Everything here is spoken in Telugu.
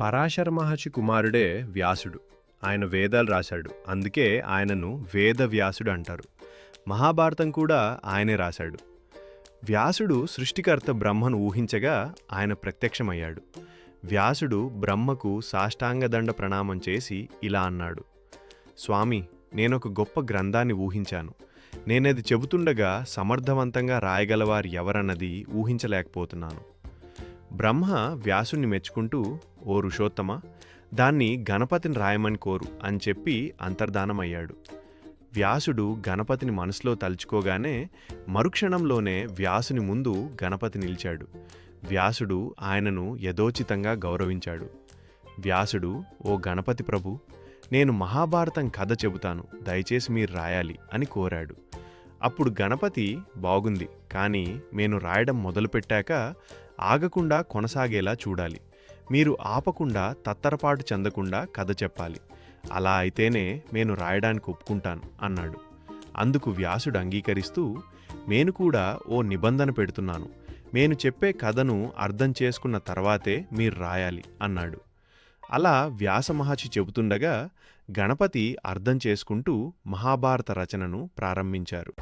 పరాశర మహర్షి కుమారుడే వ్యాసుడు. ఆయన వేదాలు రాశాడు. అందుకే ఆయనను వేద వ్యాసుడు అంటారు. మహాభారతం కూడా ఆయనే రాశాడు. వ్యాసుడు సృష్టికర్త బ్రహ్మను ఊహించగా ఆయన ప్రత్యక్షమయ్యాడు. వ్యాసుడు బ్రహ్మకు సాష్టాంగదండ ప్రణామం చేసి ఇలా అన్నాడు: స్వామి, నేనొక గొప్ప గ్రంథాన్ని ఊహించాను. నేనది చెబుతుండగా సమర్థవంతంగా రాయగలవారు ఎవరన్నది ఊహించలేకపోతున్నాను. బ్రహ్మ వ్యాసుణ్ణి మెచ్చుకుంటూ, ఓ ఋషోత్తమ, దాన్ని గణపతిని రాయమని కోరు అని చెప్పి అంతర్ధానమయ్యాడు. వ్యాసుడు గణపతిని మనసులో తలుచుకోగానే మరుక్షణంలోనే వ్యాసుని ముందు గణపతి నిలిచాడు. వ్యాసుడు ఆయనను యథోచితంగా గౌరవించాడు. వ్యాసుడు, ఓ గణపతి ప్రభు, నేను మహాభారతం కథ చెబుతాను, దయచేసి మీరు రాయాలి అని కోరాడు. అప్పుడు గణపతి, బాగుంది, కానీ నేను రాయడం మొదలుపెట్టాక ఆగకుండా కొనసాగేలా చూడాలి. మీరు ఆపకుండా తత్తరపాటు చెందకుండా కథ చెప్పాలి. అలా అయితేనే నేను రాయడానికి ఒప్పుకుంటాను అన్నాడు. అందుకు వ్యాసుడు అంగీకరిస్తూ, నేను కూడా ఓ నిబంధన పెడుతున్నాను. నేను చెప్పే కథను అర్థం చేసుకున్న తర్వాతే మీరు రాయాలి అన్నాడు. అలా వ్యాస మహర్షి చెబుతుండగా గణపతి అర్థం చేసుకుంటూ మహాభారత రచనను ప్రారంభించారు.